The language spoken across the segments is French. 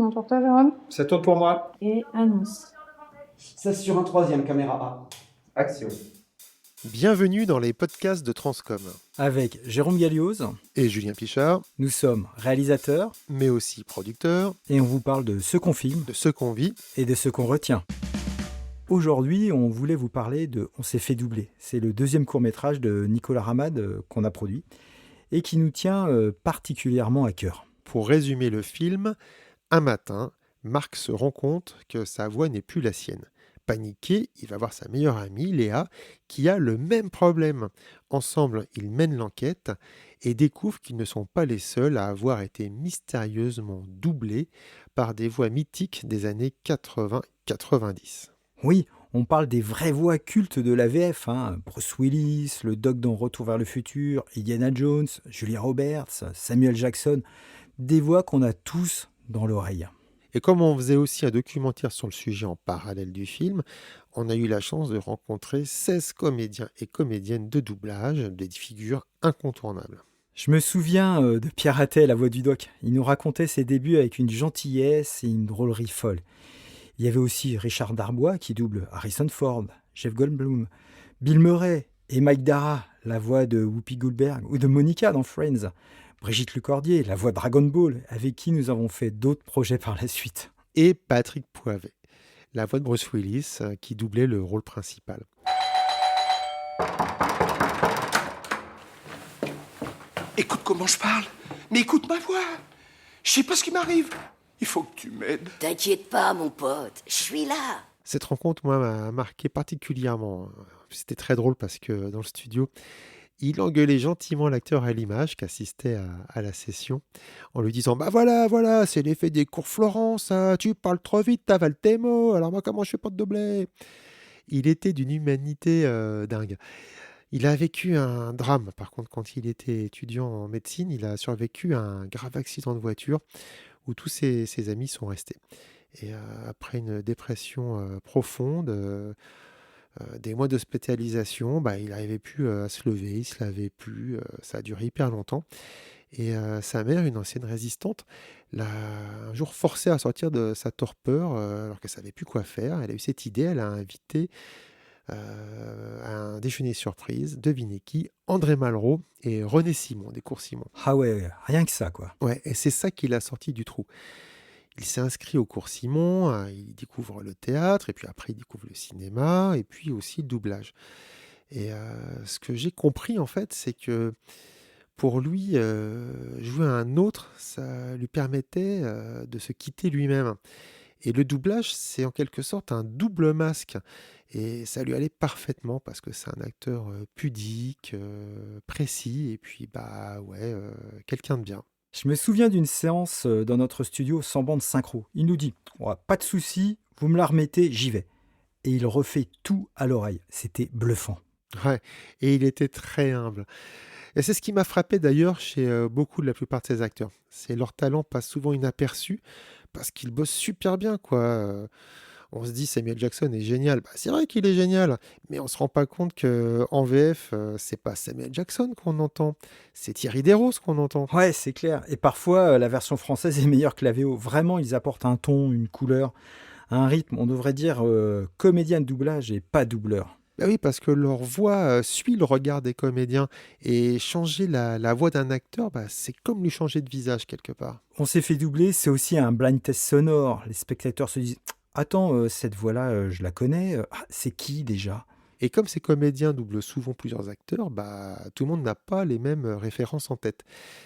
mon tour, toi, Jérôme. Ça tourne pour moi. Et annonce. Ça sur un troisième, caméra A. Action. Bienvenue dans les podcasts de Transcom. Avec Jérôme Gallioz, Et Julien Pichard, nous sommes réalisateurs mais aussi producteurs et on vous parle de ce qu'on filme de ce qu'on vit. et de ce qu'on retient. Aujourd'hui, on voulait vous parler de On s'est fait doubler. C'est le deuxième court-métrage de Nicolas Ramad qu'on a produit et qui nous tient particulièrement à cœur. Pour résumer le film, un matin, Marc se rend compte que sa voix n'est plus la sienne. Paniqué, il va voir sa meilleure amie, Léa, qui a le même problème. Ensemble, ils mènent l'enquête et découvrent qu'ils ne sont pas les seuls à avoir été mystérieusement doublés par des voix mythiques des années 80-90. Oui, on parle des vraies voix cultes de la VF. Bruce Willis, le Doc dans Retour vers le futur, Indiana Jones, Julia Roberts, Samuel Jackson. Des voix qu'on a tous dans l'oreille. Et comme on faisait aussi un documentaire sur le sujet en parallèle du film, on a eu la chance de rencontrer 16 comédiens et comédiennes de doublage, des figures incontournables. Je me souviens de Pierre Attel, la voix du doc. Il nous racontait ses débuts avec une gentillesse et une drôlerie folle. Il y avait aussi Richard Darbois qui double Harrison Ford, Jeff Goldblum, Bill Murray et Mike Dara, la voix de Whoopi Goldberg ou de Monica dans Friends. Brigitte Lecordier, la voix de Dragon Ball, avec qui nous avons fait d'autres projets par la suite. Et Patrick Poivet, la voix de Bruce Willis, qui doublait le rôle principal. Écoute comment je parle, mais écoute ma voix. Je sais pas ce qui m'arrive. Il faut que tu m'aides. T'inquiète pas, mon pote, je suis là. Cette rencontre, moi, m'a marqué particulièrement. C'était très drôle parce que dans le studio, il engueulait gentiment l'acteur à l'image qui assistait à la session en lui disant « Bah voilà, c'est l'effet des cours Florence, ça. Tu parles trop vite, t'avales tes mots, alors moi comment je fais pas te doubler ?» Il était d'une humanité dingue. Il a vécu un drame, par contre, quand il était étudiant en médecine, il a survécu à un grave accident de voiture où tous ses amis sont restés. Et après une dépression profonde, des mois d'hospitalisation, il n'arrivait plus à se lever, il ne se lavait plus, ça a duré hyper longtemps. Et sa mère, une ancienne résistante, l'a un jour forcé à sortir de sa torpeur alors qu'elle ne savait plus quoi faire. Elle a eu cette idée, elle a invité à un déjeuner surprise, devinez qui, André Malraux et René Simon, des cours Simon. Ah ouais, rien que ça quoi. Ouais, et c'est ça qui l'a sorti du trou. Il s'est inscrit au cours Simon, il découvre le théâtre, et puis après il découvre le cinéma, et puis aussi le doublage. Et ce que j'ai compris en fait, c'est que pour lui, jouer à un autre, ça lui permettait de se quitter lui-même. Et le doublage, c'est en quelque sorte un double masque. Et ça lui allait parfaitement parce que c'est un acteur pudique, précis, et puis quelqu'un de bien. Je me souviens d'une séance dans notre studio sans bande synchro. Il nous dit oh, « Pas de souci, vous me la remettez, j'y vais ». Et il refait tout à l'oreille. C'était bluffant. Ouais, et il était très humble. Et c'est ce qui m'a frappé d'ailleurs chez beaucoup de la plupart de ces acteurs. C'est leur talent passe souvent inaperçu parce qu'ils bossent super bien, quoi. On se dit Samuel Jackson est génial. C'est vrai qu'il est génial, mais on se rend pas compte qu'en VF, c'est pas Samuel Jackson qu'on entend, c'est Thierry Desroses qu'on entend. Ouais, c'est clair. Et parfois, la version française est meilleure que la VO. Vraiment, ils apportent un ton, une couleur, un rythme. On devrait dire comédien de doublage et pas doubleur. Bah oui, parce que leur voix suit le regard des comédiens. Et changer la voix d'un acteur, c'est comme lui changer de visage quelque part. On s'est fait doubler, c'est aussi un blind test sonore. Les spectateurs se disent « Attends, cette voix-là, je la connais. C'est qui déjà ?» Et comme ces comédiens doublent souvent plusieurs acteurs, tout le monde n'a pas les mêmes références en tête.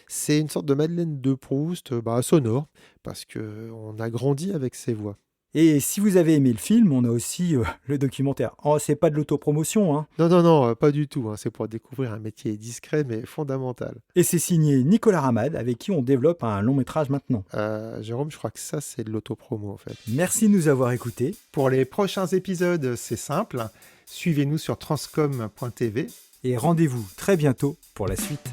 C'est une sorte de Madeleine de Proust sonore, parce qu'on a grandi avec ces voix. Et si vous avez aimé le film, on a aussi le documentaire. Oh, c'est pas de l'autopromotion, hein. Non, pas du tout. C'est pour découvrir un métier discret mais fondamental. Et c'est signé Nicolas Ramad, avec qui on développe un long métrage maintenant. Jérôme, je crois que ça, c'est de l'autopromo en fait. Merci de nous avoir écoutés. Pour les prochains épisodes, c'est simple. Suivez-nous sur transcom.tv. Et rendez-vous très bientôt pour la suite.